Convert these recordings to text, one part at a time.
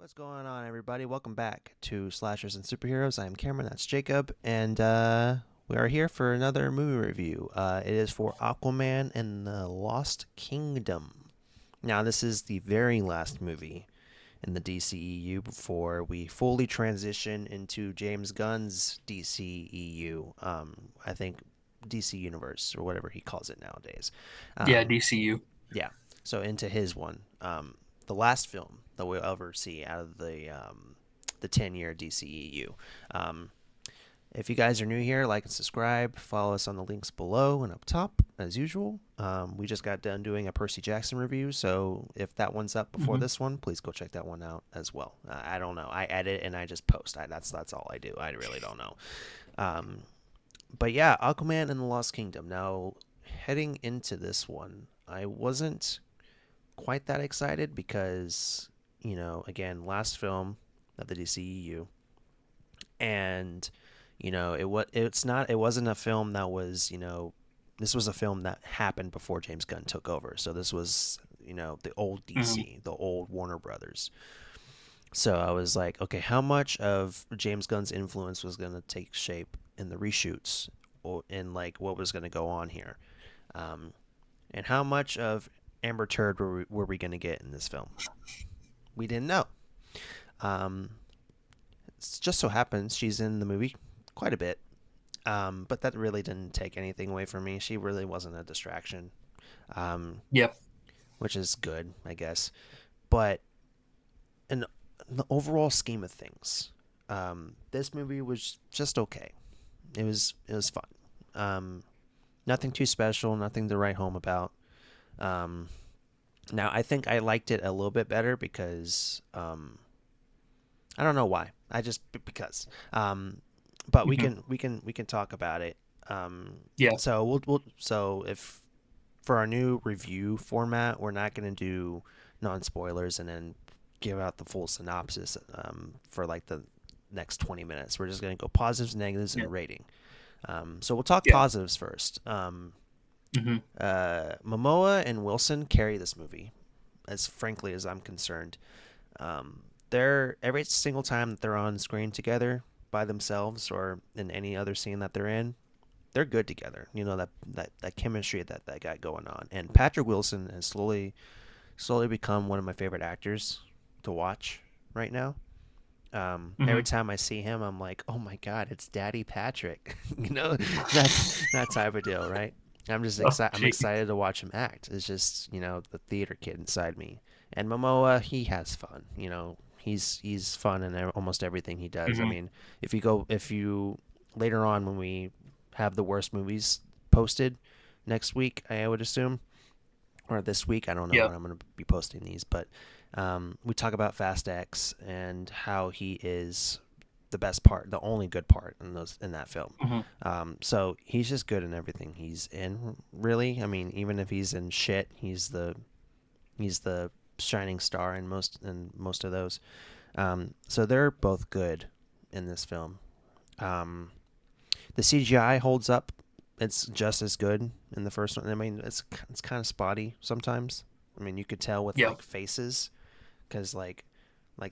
What's going on, everybody? Welcome back to Slashers and Superheroes. I am Cameron, that's Jacob, and we are here for another movie review. It is for Aquaman and the Lost Kingdom. Now, this is the very last movie in the DCEU before we fully transition into James Gunn's DCEU. I think DC Universe, or whatever he calls it nowadays. Yeah, Um, DCU. yeah, so into his one. The last film that we'll ever see out of the 10-year DCEU. Um, if you guys are new here, like and subscribe. Follow us on the links below and up top, as usual. We just got done doing a Percy Jackson review, so if that one's up before hmm this one, please go check that one out as well. I don't know. I edit and I just post. That's all I do. I really don't know. Um, but yeah, Aquaman and the Lost Kingdom. Now, heading into this one, I wasn't quite that excited because, again, last film of the DCEU, and it wasn't a film that was, this was a film that happened before James Gunn took over. So this was, the old hmm DC, the old Warner Brothers. So I was like, okay, how much of James Gunn's influence was going to take shape in the reshoots or in like what was going to go on here? Um, and how much of Amber Turd were we going to get in this film? We didn't know. Um, it just so happens she's in the movie quite a bit, but that really didn't take anything away from me. She really wasn't a distraction, um, Yep. which is good, I guess. But in the overall scheme of things, this movie was just okay. It was fun. Um, Nothing too special, nothing to write home about. Um, Now I think I liked it a little bit better because I don't know why. I just because. But we hmm can we can we can talk about it. Um, Yeah. so if for our new review format, we're not going to do non spoilers and then give out the full synopsis for like the next 20 minutes. We're just going to go positives, negatives, Yeah. and rating. So we'll talk Yeah. positives first. hmm Momoa and Wilson carry this movie, as frankly as I'm concerned. They're every single time that they're on screen together by themselves or in any other scene that they're in, they're good together. You know that chemistry that got going on. And Patrick Wilson has slowly become one of my favorite actors to watch right now. Every hmm time I see him, I'm like, oh my god, it's Daddy Patrick. That type of deal, right? I'm just Oh, excited. I'm gee. excited to watch him act. It's just the theater kid inside me. And Momoa, he has fun. He's fun in almost everything he does. I hmm mean, if you later on when we have the worst movies posted next week, I would assume, or this week. I don't know when Yep. I'm going to be posting these, but we talk about Fast X and how he is the best part, the only good part in that film. hmm So he's just good in everything he's in. Really, I mean, even if he's in shit, he's the shining star in most of those. So they're both good in this film. Um, the CGI holds up. It's just as good in the first one. I mean, it's kind of spotty sometimes. I mean, you could tell with Yep. like faces, because like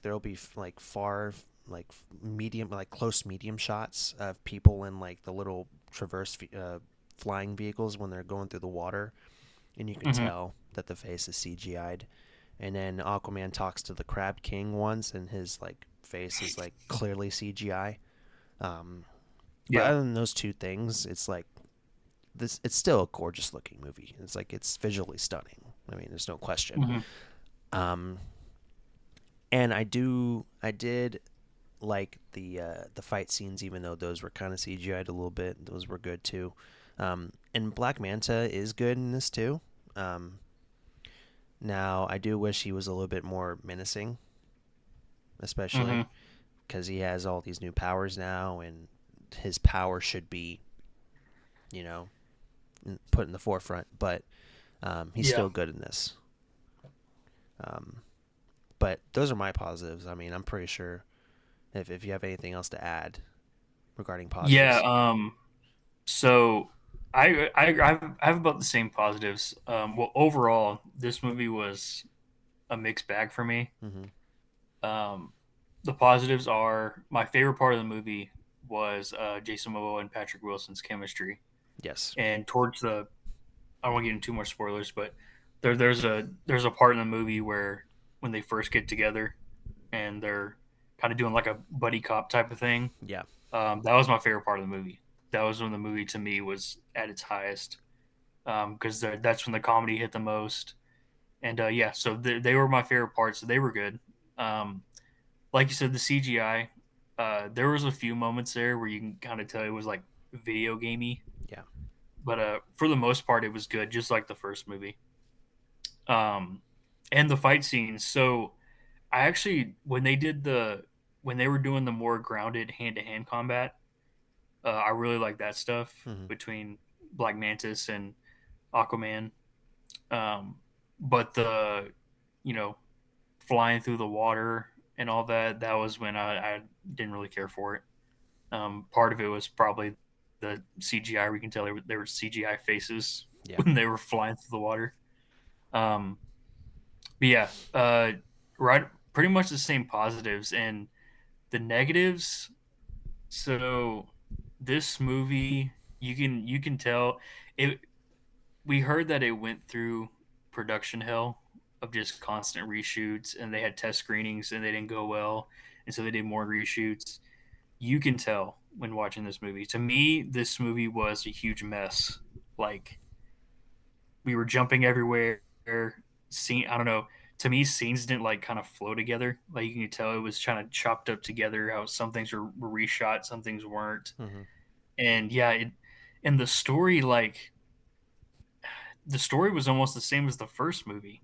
there'll be like far like medium like close medium shots of people in like the little traverse flying vehicles when they're going through the water, and you can hmm tell that the face is CGI'd. And then Aquaman talks to the Crab King once, and his like face is like clearly CGI. Um, but Yeah. other than those two things, it's like this. It's still a gorgeous looking movie. It's like it's visually stunning. I mean, there's no question. hmm Um, and I did like the fight scenes, even though those were kind of CGI'd a little bit. Those were good too. And Black Manta is good in this too. Um, Now I do wish he was a little bit more menacing, especially hmm because he has all these new powers now, and his power should be, you know, put in the forefront. But he's Yeah. still good in this. Um, but those are my positives. I mean, I'm pretty sure if you have anything else to add regarding Yeah. positives. So I have about the same positives. Well, overall, this movie was a mixed bag for me. Hmm. Um, the positives are my favorite part of the movie was Jason Momoa and Patrick Wilson's chemistry. Yes. And towards the, I don't want to get into too much spoilers, but there's a part in the movie where when they first get together and they're kind of doing like a buddy cop type of thing. Yeah. That was my favorite part of the movie. That was when the movie to me was at its highest because that's when the comedy hit the most. And yeah, so they were my favorite parts. So they were good. Um, like you said, the CGI. There was a few moments there where you can kind of tell it was like video gamey, Yeah. but for the most part, it was good, just like the first movie. Um, and the fight scenes. So I actually, when they were doing the more grounded hand to hand combat, I really like that stuff Hmm. between Black Mantis and Aquaman. Um, but you know, flying through the water and all that, that was when I didn't really care for it. Part of it was probably the CGI. We can tell there were CGI faces Yeah. when they were flying through the water. Um, but yeah, right, pretty much the same positives and the negatives. So this movie, you can tell it. We heard that it went through production hell of just constant reshoots, and they had test screenings and they didn't go well, and so they did more reshoots. You can tell when watching this movie. To me, this movie was a huge mess. Like we were jumping everywhere. Scene, I don't know. To me, scenes didn't like kind of flow together. Like you can tell it was kind of chopped up together. How some things were reshot, some things weren't. Hmm. And yeah, and the story was almost the same as the first movie.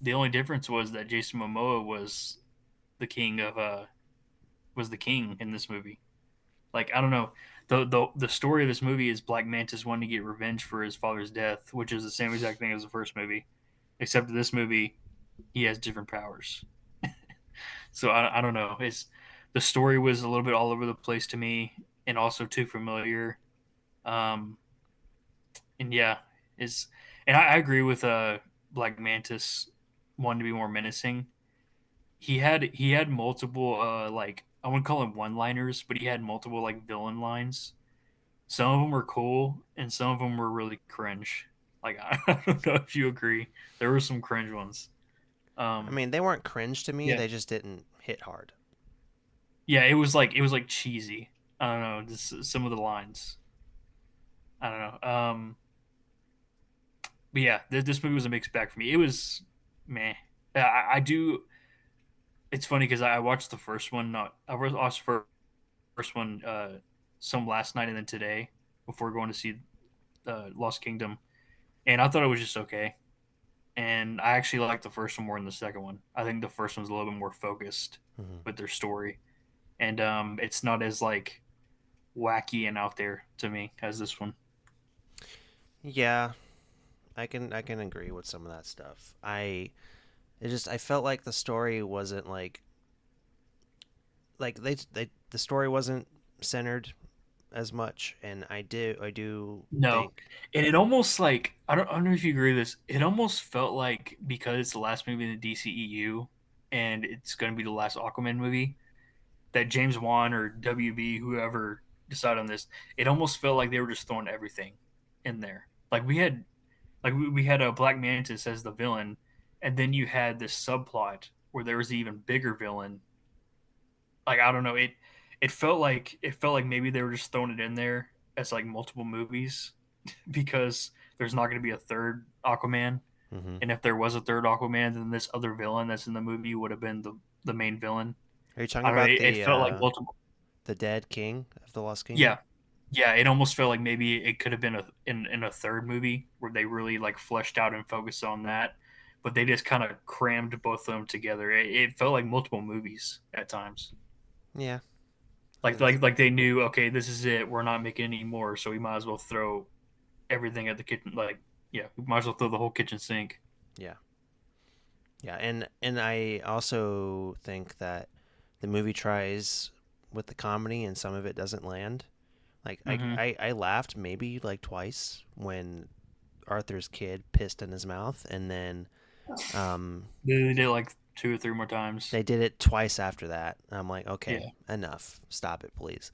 The only difference was that Jason Momoa the king of was the king in this movie. Like I don't know, the story of this movie is Black Mantis wanting to get revenge for his father's death, which is the same exact thing as the first movie, except in this movie he has different powers. So I don't know. It's the story was a little bit all over the place to me, and also too familiar. Um, and yeah, is and I agree with Black Mantis wanting to be more menacing. He had multiple like I wouldn't call him one liners, but he had multiple like villain lines. Some of them were cool, and some of them were really cringe. Like I don't know if you agree. There were some cringe ones. I Um, mean, they weren't cringe to me. yeah, They just didn't hit hard. yeah. It was like cheesy. I don't know. Just some of the lines. I don't know. But yeah, this movie was a mixed bag for me. It was meh. I do. It's funny because I watched the first one. Not I watched the first one some last night and then today before going to see Lost Kingdom, and I thought it was just okay. And I actually like the first one more than the second one. I think the first one's a little bit more focused Hmm. with their story, and it's not as like wacky and out there to me as this one. Yeah, I can agree with some of that stuff. I felt like the story wasn't like the story wasn't centered as much, and I do No, think. and it almost like I don't know if you agree with this. It almost felt like because it's the last movie in the DCEU, and it's going to be the last Aquaman movie that James Wan or WB whoever decided on this. It almost felt like they were just throwing everything in there. We had a Black Mantis as the villain, and then you had this subplot where there was an even bigger villain. Like I don't know, it felt like maybe they were just throwing it in there as like multiple movies because there's not going to be a third Aquaman, Hmm. and if there was a third Aquaman, then this other villain that's in the movie would have been the main villain. Are you talking I don't know. about It felt like multiple. the dead king of the Lost Kingdom? Yeah, yeah. It almost felt like maybe it could have been in a third movie where they really like fleshed out and focused on that, but they just kind of crammed both of them together. It felt like multiple movies at times. Yeah. Like they knew, okay, this is it. We're not making any more, so we might as well throw everything at the kitchen. Like, yeah, we might as well throw the whole kitchen sink. Yeah. Yeah, and I also think that the movie tries with the comedy and some of it doesn't land. Like Hmm. I laughed maybe like twice when Arthur's kid pissed in his mouth, and then um They did like 2 or 3 more times. They did it twice after that. I'm like, okay, Yeah, enough. Stop it, please.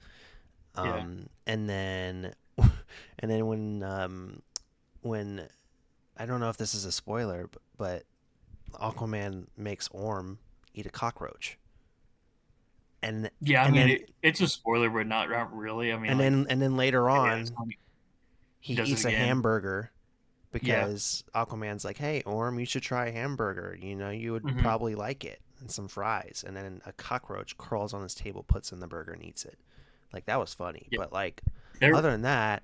yeah, And then and then when I don't know if this is a spoiler, but Aquaman makes Orm eat a cockroach, and yeah. I and mean, then it's a spoiler, but not really. I mean, like, and then later yeah, it's on funny. he He does it eats a again. hamburger Yeah. because Aquaman's like, "Hey, Orm, you should try a hamburger. You know, you would Hmm. probably like it, and some fries." And then a cockroach crawls on his table, puts in the burger, and eats it. Like that was funny, Yeah. but like There, other than that,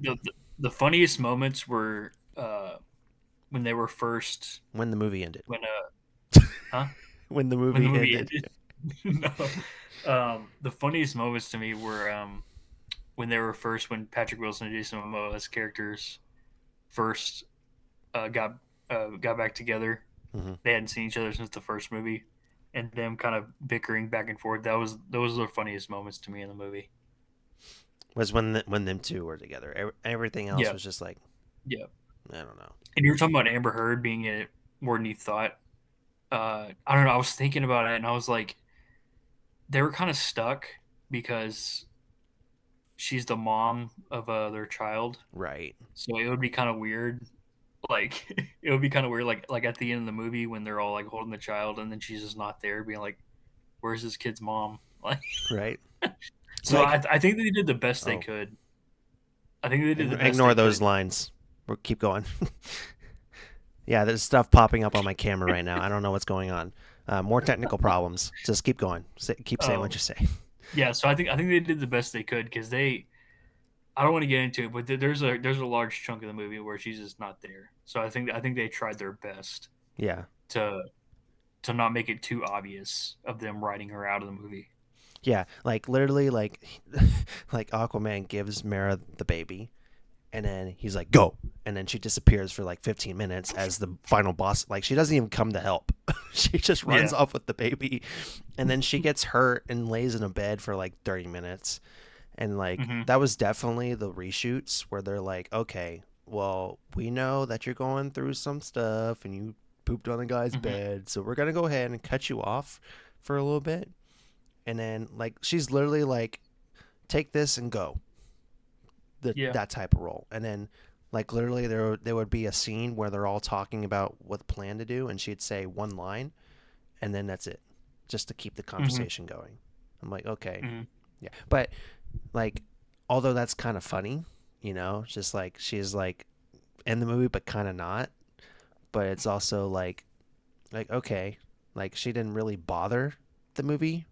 the funniest moments were when they were first when the movie ended, when huh when the when the movie movie ended, ended. No, the funniest moments to me were when they were first when Patrick Wilson and Jason Momoa's characters first uh, got got back together. hmm They hadn't seen each other since the first movie, and them kind of bickering back and forth. Those are the funniest moments to me in the movie. was when them two were together. Everything else Yeah, was just like yeah. I don't know. And you were talking about Amber Heard being in it more than you thought. I don't know. I was thinking about it, and I was like, they were kind of stuck because she's the mom of their child, Right, so it would be kind of weird. Like it would be kind of weird, like at the end of the movie when they're all like holding the child, and then she's just not there, being like, "Where's this kid's mom?" Like, right. so Like I think they did the best they oh, could. I think they did the best ignore they those could. lines. We'll keep going. Yeah, there's stuff popping up on my camera right now. I don't know what's going on. More technical problems. Just keep going. Keep saying what Um, you say. yeah, so I think they did the best they could because they. I don't want to get into it, but there's a large chunk of the movie where she's just not there. So I think they tried their best Yeah, to to not make it too obvious of them writing her out of the movie. yeah. Like literally, like like Aquaman gives Mara the baby, and then he's like, "Go," and then she disappears for like 15 minutes as the final boss. Like she doesn't even come to help. She just runs Yeah. off with the baby, and then she gets hurt and lays in a bed for like 30 minutes. And like Hmm. that was definitely the reshoots where they're like, okay, well, we know that you're going through some stuff and you pooped on a guy's Hmm. bed, so we're gonna go ahead and cut you off for a little bit. And then like she's literally like, take this and go. Yeah. That type of role. And then like literally there would be a scene where they're all talking about what the plan to do, and she'd say one line, and then that's it, just to keep the Hmm. conversation going. I'm like, okay, Hmm. yeah, but like although that's kind of funny, just like she's like in the movie but kind of not, but it's also like okay, like she didn't really bother the movie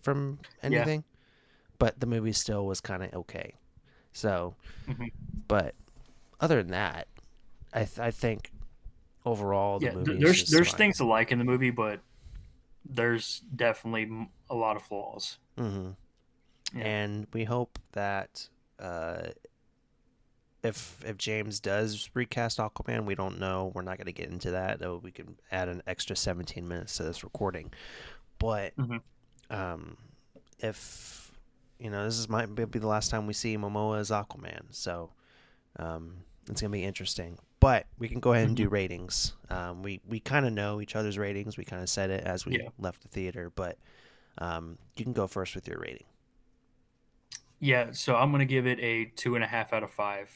from Yeah. anything, but the movie still was kind of okay. So, Hmm. but other than that, I think overall the Yeah. movie is There's just there's fine. things to like in the movie, but there's definitely a lot of flaws. hmm Yeah. And we hope that uh, if James does recast Aquaman, we don't know. We're not going to get into that. Though we can add an extra 17 minutes to this recording. But Hmm. um, if this is might be the last time we see Momoa as Aquaman, so um, it's going to be interesting. But we can go ahead and Hmm. do ratings. We kind of know each other's ratings. We kind of said it as we Yeah. left the theater, but you can go first with your rating. Yeah. So I'm gonna give it a 2.5 out of 5.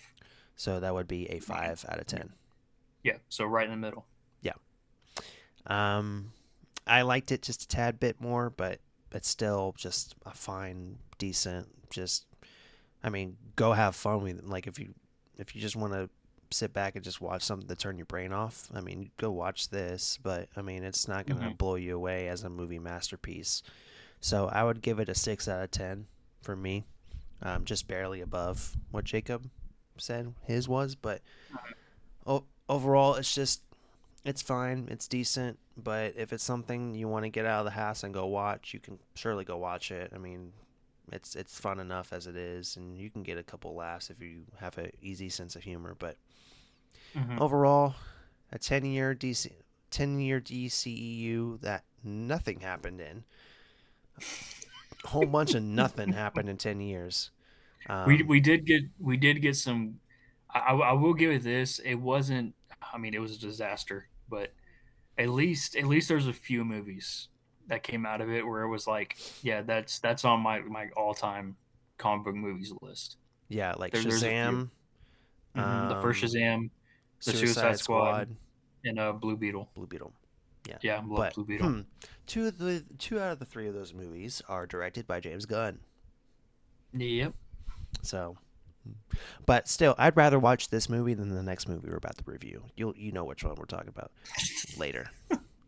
So that would be a Right. 5 out of Yeah. 10. Yeah. So right in the middle. Yeah. Um, I liked it just a tad bit more, but it's still just a fine, decent. Just, I mean, go have fun with it. Like if you just want to sit back and just watch something to turn your brain off, I mean, go watch this. But I mean, it's not gonna Hmm. blow you away as a movie masterpiece. So I would give it a 6 out of 10 for me, just barely above what Jacob said his was. But overall, it's fine. It's decent. But if it's something you want to get out of the house and go watch, you can surely go watch it. I mean, it's fun enough as it is, and you can get a couple laughs if you have an easy sense of humor. But Hmm. overall, a 10-year DCEU that nothing happened in. A whole bunch of nothing happened in 10 years. We Um, we did get some. I will give it this. It wasn't. I mean, it was a disaster, but At least there's a few movies that came out of it where it was like, yeah, that's on my all time comic book movies list. Yeah, like There's a few. Shazam, The first um, Shazam, the Suicide Suicide Squad, Squad, and Blue Beetle. Blue Beetle. Yeah, Yeah, I love but Blue Beetle. two out of the three of those movies are directed by James Gunn. Yep. So, but still, I'd rather watch this movie than the next movie we're about to review. You know which one we're talking about later.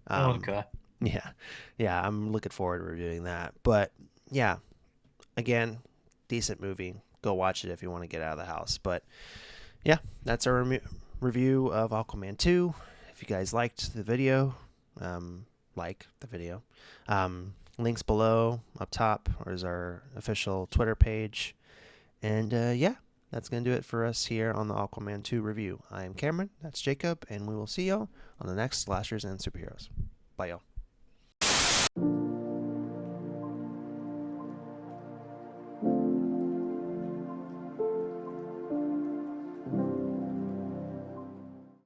Um, Okay. yeah, yeah, I'm looking forward to reviewing that. But yeah, again, decent movie. Go watch it if you want to get out of the house. But yeah, that's our review of Aquaman 2. If you guys liked the video, like the video. Links below up top is our official Twitter page. And yeah, that's going to do it for us here on the Aquaman 2 review. I am Cameron, that's Jacob, and we will see y'all on the next Slashers and Superheroes. Bye, y'all.